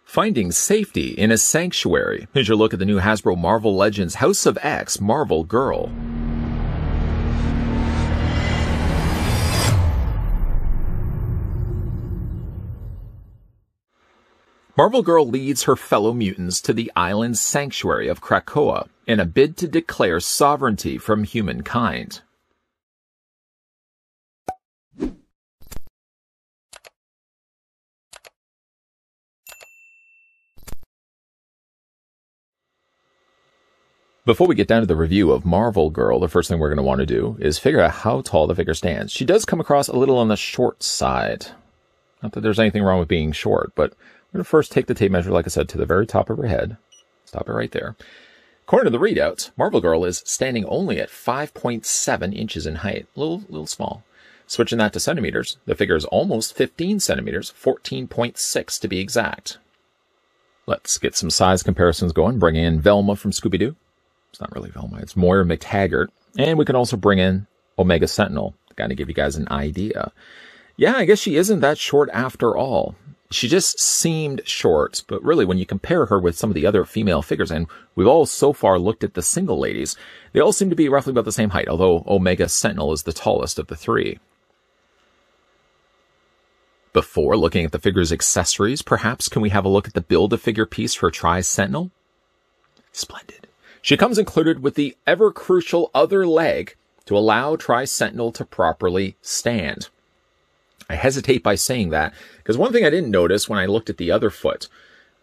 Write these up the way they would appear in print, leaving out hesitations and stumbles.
Finding safety in a sanctuary. Here's your look at the new Hasbro Marvel Legends House of X Marvel Girl. Marvel Girl leads her fellow mutants to the island sanctuary of Krakoa in a bid to declare sovereignty from humankind. Before we get down to the review of Marvel Girl, the first thing we're going to want to do is figure out how tall the figure stands. She does come across a little on the short side. Not that there's anything wrong with being short, but we're going to first take the tape measure, like I said, to the very top of her head. Stop it right there. According to the readouts, Marvel Girl is standing only at 5.7 inches in height. A little small. Switching that to centimeters, the figure is almost 15 centimeters, 14.6 to be exact. Let's get some size comparisons going. Bring in Velma from Scooby-Doo. It's not really Velma, it's Moira McTaggart. And we can also bring in Omega Sentinel, to kind of give you guys an idea. Yeah, I guess she isn't that short after all. She just seemed short, but really when you compare her with some of the other female figures, and we've all so far looked at the single ladies, they all seem to be roughly about the same height, although Omega Sentinel is the tallest of the three. Before looking at the figure's accessories, perhaps can we have a look at the Build-A-Figure piece for Tri-Sentinel? Splendid. She comes included with the ever-crucial other leg to allow Tri-Sentinel to properly stand. I hesitate by saying that, because one thing I didn't notice when I looked at the other foot,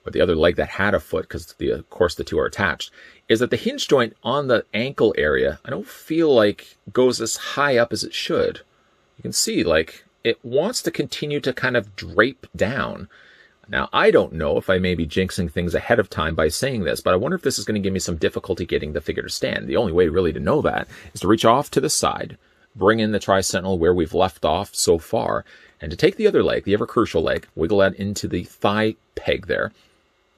or the other leg that had a foot, because of course the two are attached, is that the hinge joint on the ankle area, I don't feel like goes as high up as it should. You can see, like, it wants to continue to kind of drape down. Now, I don't know if I may be jinxing things ahead of time by saying this, but I wonder if this is going to give me some difficulty getting the figure to stand. The only way really to know that is to reach off to the side, bring in the Tri-Sentinel where we've left off so far, and to take the other leg, the ever-crucial leg, wiggle that into the thigh peg there,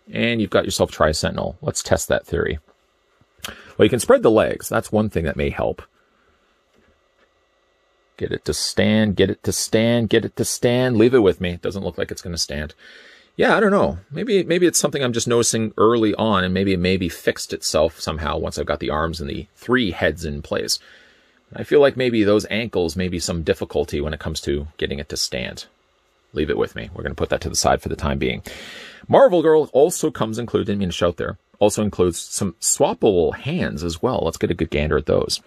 and you've got yourself Tri-Sentinel. Let's test that theory. Well, you can spread the legs. That's one thing that may help. Get it to stand, get it to stand, get it to stand. Leave it with me. It doesn't look like it's going to stand. Yeah, I don't know. Maybe it's something I'm just noticing early on, and maybe it fixed itself somehow once I've got the arms and the three heads in place. I feel like maybe those ankles may be some difficulty when it comes to getting it to stand. Leave it with me. We're going to put that to the side for the time being. Marvel Girl also comes included, didn't mean to shout there, also includes some swappable hands as well. Let's get a good gander at those.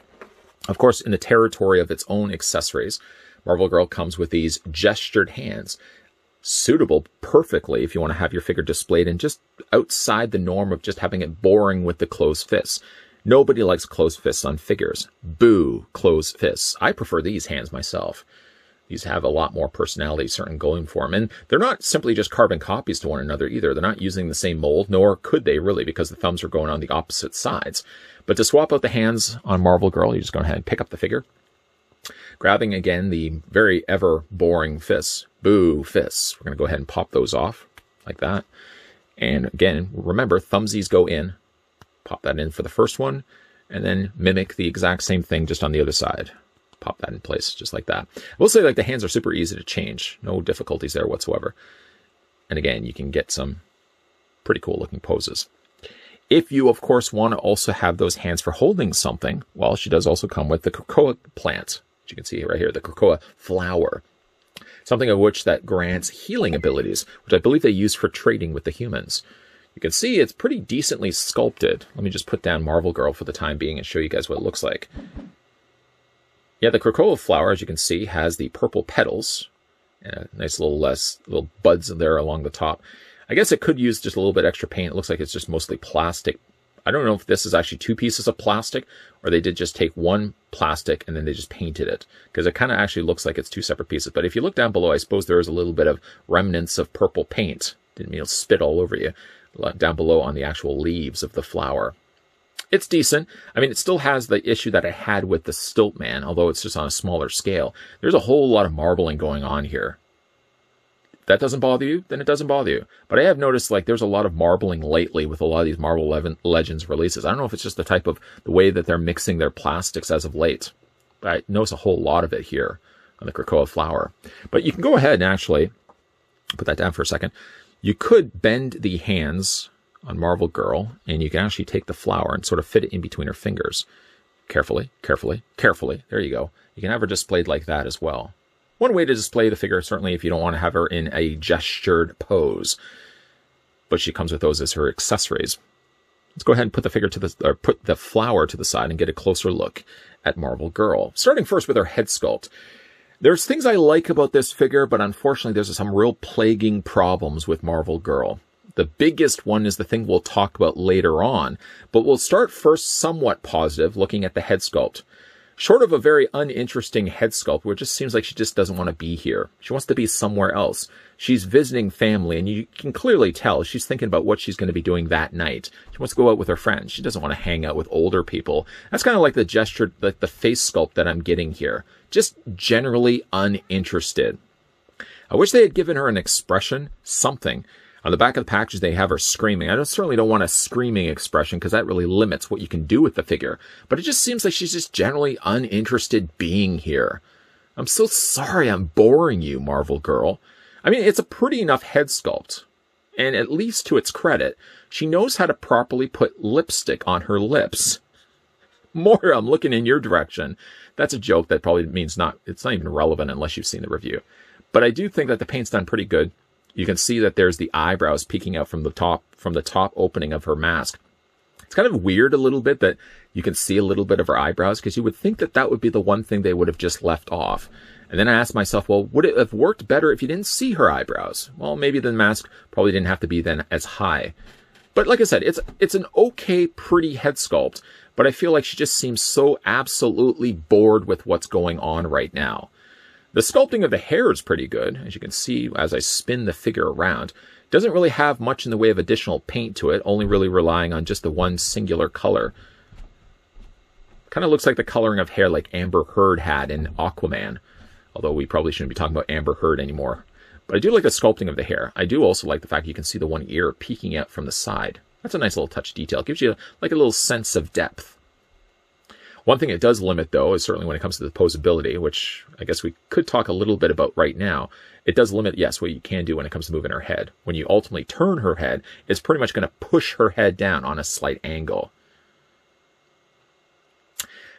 Of course, in the territory of its own accessories, Marvel Girl comes with these gestured hands, suitable perfectly if you want to have your figure displayed and just outside the norm of just having it boring with the closed fists. Nobody likes closed fists on figures. Boo, closed fists. I prefer these hands myself. These have a lot more personality, certainly going for them. And they're not simply just carbon copies to one another either. They're not using the same mold, nor could they really, because the thumbs are going on the opposite sides. But to swap out the hands on Marvel Girl, you just go ahead and pick up the figure. Grabbing, again, the very ever-boring fists. Boo, fists. We're going to go ahead and pop those off, like that. And again, remember, thumbsies go in. Pop that in for the first one, and then mimic the exact same thing just on the other side. Pop that in place, just like that. I will say, like, the hands are super easy to change. No difficulties there whatsoever. And again, you can get some pretty cool looking poses. If you, of course, want to also have those hands for holding something, well, she does also come with the Crocodile plant, which you can see right here, the Crocodile Flower. Something of which that grants healing abilities, which I believe they use for trading with the humans. You can see it's pretty decently sculpted. Let me just put down Marvel Girl for the time being and show you guys what it looks like. Yeah, the Crocodile Flower, as you can see, has the purple petals and a nice little buds there along the top. I guess it could use just a little bit extra paint. It looks like it's just mostly plastic. I don't know if this is actually two pieces of plastic or they did just take one plastic and then they just painted it, because it kind of actually looks like it's two separate pieces. But if you look down below, I suppose there is a little bit of remnants of purple paint. Didn't mean to spit all over you. Down below on the actual leaves of the flower. It's decent. I mean, it still has the issue that I had with the Stilt Man, although it's just on a smaller scale. There's a whole lot of marbling going on here. If that doesn't bother you, then it doesn't bother you. But I have noticed, like, there's a lot of marbling lately with a lot of these Marvel Legends releases. I don't know if it's just the way that they're mixing their plastics as of late. But I notice a whole lot of it here on the Crocodile Flower. But you can go ahead and actually put that down for a second. You could bend the hands on Marvel Girl, and you can actually take the flower and sort of fit it in between her fingers. Carefully, carefully, carefully. There you go. You can have her displayed like that as well. One way to display the figure, certainly if you don't want to have her in a gestured pose. But she comes with those as her accessories. Let's go ahead and put the flower to the side and get a closer look at Marvel Girl. Starting first with her head sculpt. There's things I like about this figure, but unfortunately there's some real plaguing problems with Marvel Girl. The biggest one is the thing we'll talk about later on, but we'll start first somewhat positive, looking at the head sculpt. Short of a very uninteresting head sculpt, where it just seems like she just doesn't want to be here. She wants to be somewhere else. She's visiting family, and you can clearly tell she's thinking about what she's going to be doing that night. She wants to go out with her friends. She doesn't want to hang out with older people. That's kind of like the gesture, like the face sculpt that I'm getting here. Just generally uninterested. I wish they had given her an expression, something. On the back of the package, they have her screaming. I certainly don't want a screaming expression because that really limits what you can do with the figure. But it just seems like she's just generally uninterested being here. I'm so sorry I'm boring you, Marvel Girl. I mean, it's a pretty enough head sculpt. And at least to its credit, she knows how to properly put lipstick on her lips. More, I'm looking in your direction. That's a joke that probably means it's not even relevant unless you've seen the review. But I do think that the paint's done pretty good. You can see that there's the eyebrows peeking out from the top opening of her mask. It's kind of weird a little bit that you can see a little bit of her eyebrows, because you would think that that would be the one thing they would have just left off. And then I asked myself, well, would it have worked better if you didn't see her eyebrows? Well, maybe the mask probably didn't have to be then as high. But like I said, it's an okay, pretty head sculpt, but I feel like she just seems so absolutely bored with what's going on right now. The sculpting of the hair is pretty good, as you can see as I spin the figure around. Doesn't really have much in the way of additional paint to it, only really relying on just the one singular color. Kind of looks like the coloring of hair like Amber Heard had in Aquaman, although we probably shouldn't be talking about Amber Heard anymore. But I do like the sculpting of the hair. I do also like the fact you can see the one ear peeking out from the side. That's a nice little touch detail. It gives you like a little sense of depth. One thing it does limit, though, is certainly when it comes to the posability, which I guess we could talk a little bit about right now. It does limit, yes, what you can do when it comes to moving her head. When you ultimately turn her head, it's pretty much going to push her head down on a slight angle.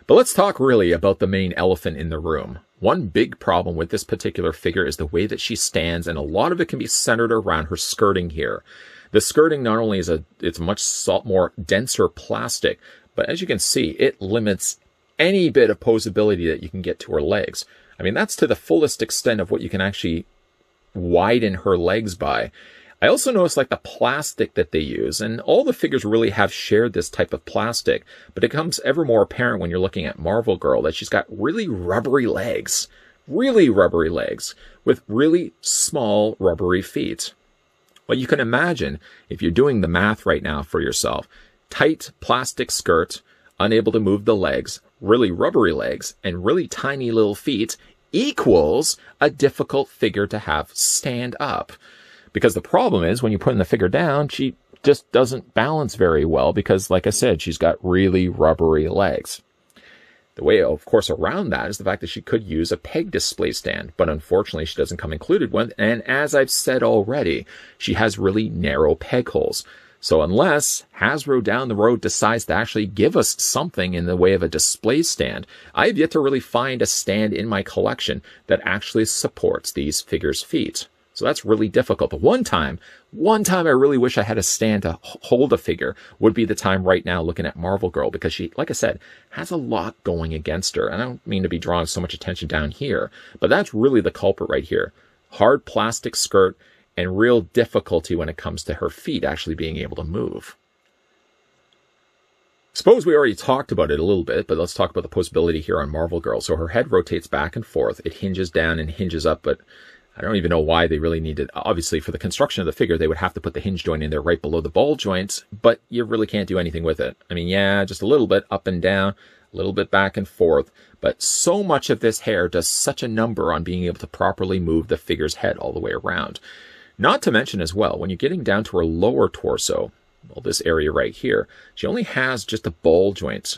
But let's talk really about the main elephant in the room. One big problem with this particular figure is the way that she stands, and a lot of it can be centered around her skirting here. The skirting not only it's much more denser plastic, but as you can see, it limits any bit of posability that you can get to her legs. I mean, that's to the fullest extent of what you can actually widen her legs by. I also noticed like the plastic that they use, and all the figures really have shared this type of plastic, but it becomes ever more apparent when you're looking at Marvel Girl that she's got really rubbery legs with really small rubbery feet. Well, you can imagine if you're doing the math right now for yourself, tight plastic skirt, unable to move the legs, really rubbery legs, and really tiny little feet equals a difficult figure to have stand up. Because the problem is when you're putting the figure down, she just doesn't balance very well because, like I said, she's got really rubbery legs. The way, of course, around that is the fact that she could use a peg display stand, but unfortunately she doesn't come included with. And as I've said already, she has really narrow peg holes. So unless Hasbro down the road decides to actually give us something in the way of a display stand, I have yet to really find a stand in my collection that actually supports these figures' feet. So that's really difficult. But one time I really wish I had a stand to hold a figure would be the time right now looking at Marvel Girl, because she, like I said, has a lot going against her. And I don't mean to be drawing so much attention down here, but that's really the culprit right here. Hard plastic skirt and real difficulty when it comes to her feet actually being able to move. Suppose we already talked about it a little bit, but let's talk about the posability here on Marvel Girl. So her head rotates back and forth. It hinges down and hinges up, but I don't even know why they really needed. Obviously, for the construction of the figure, they would have to put the hinge joint in there right below the ball joints, but you really can't do anything with it. I mean, yeah, just a little bit up and down, a little bit back and forth, but so much of this hair does such a number on being able to properly move the figure's head all the way around. Not to mention as well, when you're getting down to her lower torso, well, this area right here, she only has just a ball joint,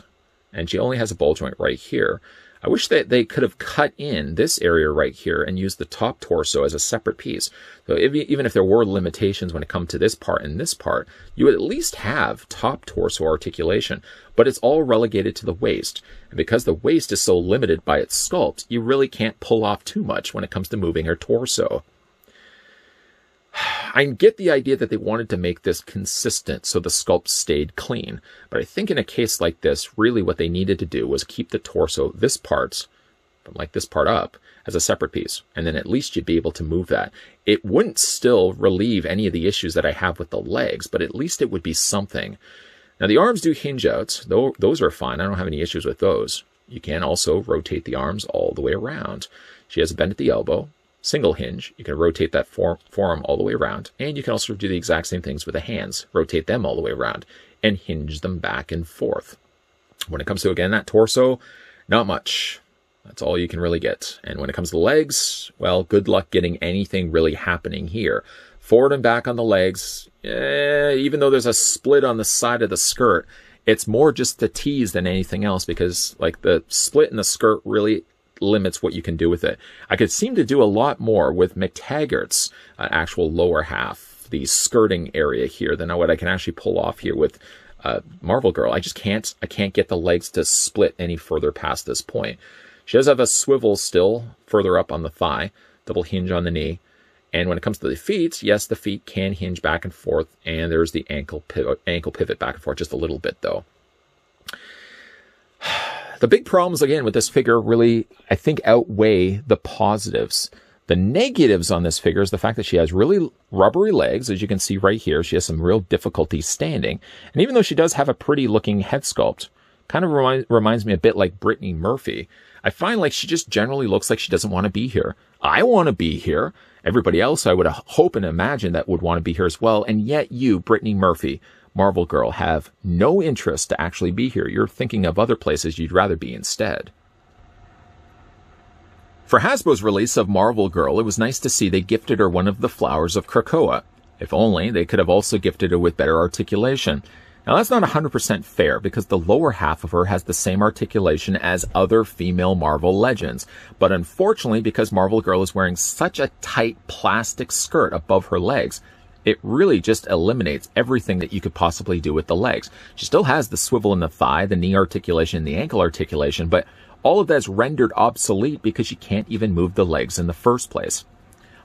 and she only has a ball joint right here. I wish that they could have cut in this area right here and used the top torso as a separate piece. So even if there were limitations when it comes to this part and this part, you would at least have top torso articulation, but it's all relegated to the waist. And because the waist is so limited by its sculpt, you really can't pull off too much when it comes to moving her torso. I get the idea that they wanted to make this consistent so the sculpt stayed clean, but I think in a case like this, really what they needed to do was keep the torso, this part, from like this part up, as a separate piece, and then at least you'd be able to move that. It wouldn't still relieve any of the issues that I have with the legs, but at least it would be something. Now the arms do hinge out, though those are fine. I don't have any issues with those. You can also rotate the arms all the way around. She has a bend at the elbow. Single hinge, you can rotate that forearm all the way around, and you can also do the exact same things with the hands, rotate them all the way around, and hinge them back and forth. When it comes to, again, that torso, not much. That's all you can really get. And when it comes to the legs, well, good luck getting anything really happening here. Forward and back on the legs, even though there's a split on the side of the skirt, it's more just the tease than anything else, because like the split in the skirt really limits what you can do with it. I could seem to do a lot more with McTaggart's actual lower half, the skirting area here, than what I can actually pull off here with Marvel Girl. I can't get the legs to split any further past this point. She does have a swivel still further up on the thigh, double hinge on the knee. And when it comes to the feet, yes, the feet can hinge back and forth, and there's the ankle pivot back and forth just a little bit though. The big problems, again, with this figure really, I think, outweigh the positives. The negatives on this figure is the fact that she has really rubbery legs, as you can see right here. She has some real difficulty standing. And even though she does have a pretty looking head sculpt, kind of reminds me a bit like Brittany Murphy, I find like she just generally looks like she doesn't want to be here. I want to be here. Everybody else I would hope and imagine that would want to be here as well. And yet you, Brittany Murphy, Marvel Girl, have no interest to actually be here. You're thinking of other places you'd rather be instead. For Hasbro's release of Marvel Girl, it was nice to see they gifted her one of the flowers of Krakoa. If only they could have also gifted her with better articulation. Now that's not 100% fair, because the lower half of her has the same articulation as other female Marvel legends. But unfortunately, because Marvel Girl is wearing such a tight plastic skirt above her legs, it really just eliminates everything that you could possibly do with the legs. She still has the swivel in the thigh, the knee articulation, the ankle articulation, but all of that's rendered obsolete because she can't even move the legs in the first place.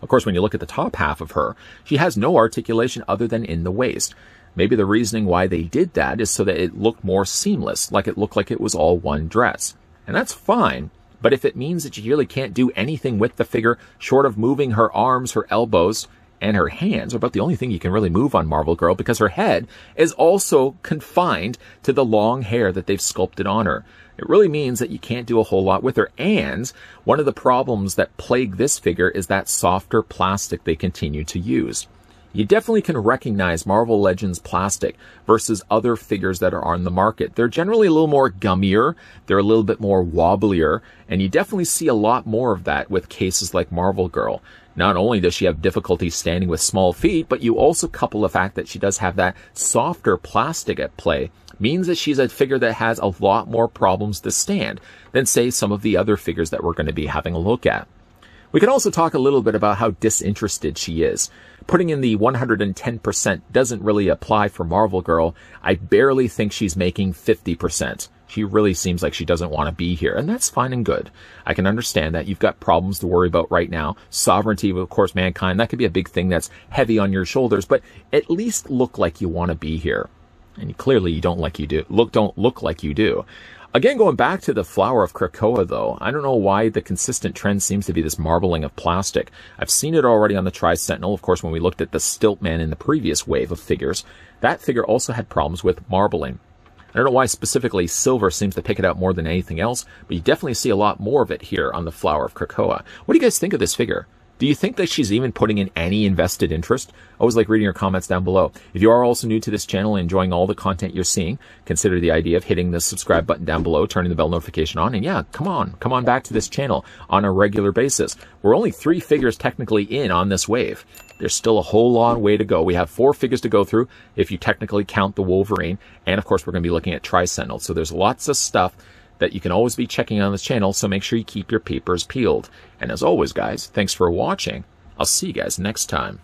Of course, when you look at the top half of her, she has no articulation other than in the waist. Maybe the reasoning why they did that is so that it looked more seamless, like it looked like it was all one dress. And that's fine, but if it means that you really can't do anything with the figure short of moving her arms, her elbows, and her hands are about the only thing you can really move on Marvel Girl, because her head is also confined to the long hair that they've sculpted on her. It really means that you can't do a whole lot with her. And one of the problems that plague this figure is that softer plastic they continue to use. You definitely can recognize Marvel Legends plastic versus other figures that are on the market. They're generally a little more gummier, they're a little bit more wobblier, and you definitely see a lot more of that with cases like Marvel Girl. Not only does she have difficulty standing with small feet, but you also couple the fact that she does have that softer plastic at play, means that she's a figure that has a lot more problems to stand than, say, some of the other figures that we're going to be having a look at. We can also talk a little bit about how disinterested she is. Putting in the 110% doesn't really apply for Marvel Girl. I barely think she's making 50%. She really seems like she doesn't want to be here, and that's fine and good. I can understand that. You've got problems to worry about right now. Sovereignty, of course, mankind, that could be a big thing that's heavy on your shoulders, but at least look like you want to be here. And clearly you don't look like you do. Again, going back to the flower of Krakoa, though, I don't know why the consistent trend seems to be this marbling of plastic. I've seen it already on the Tri-Sentinel. Of course, when we looked at the Stiltman in the previous wave of figures, that figure also had problems with marbling. I don't know why specifically silver seems to pick it out more than anything else, but you definitely see a lot more of it here on the flower of Krakoa. What do you guys think of this figure? Do you think that she's even putting in any invested interest? I always like reading your comments down below. If you are also new to this channel and enjoying all the content you're seeing, consider the idea of hitting the subscribe button down below, turning the bell notification on, and yeah, come on back to this channel on a regular basis. We're only 3 figures technically in on this wave. There's still a whole long way to go. We have 4 figures to go through if you technically count the Wolverine, and of course we're going to be looking at Tri-Sentinel. So there's lots of stuff that you can always be checking on this channel, so make sure you keep your papers peeled. And as always, guys, thanks for watching. I'll see you guys next time.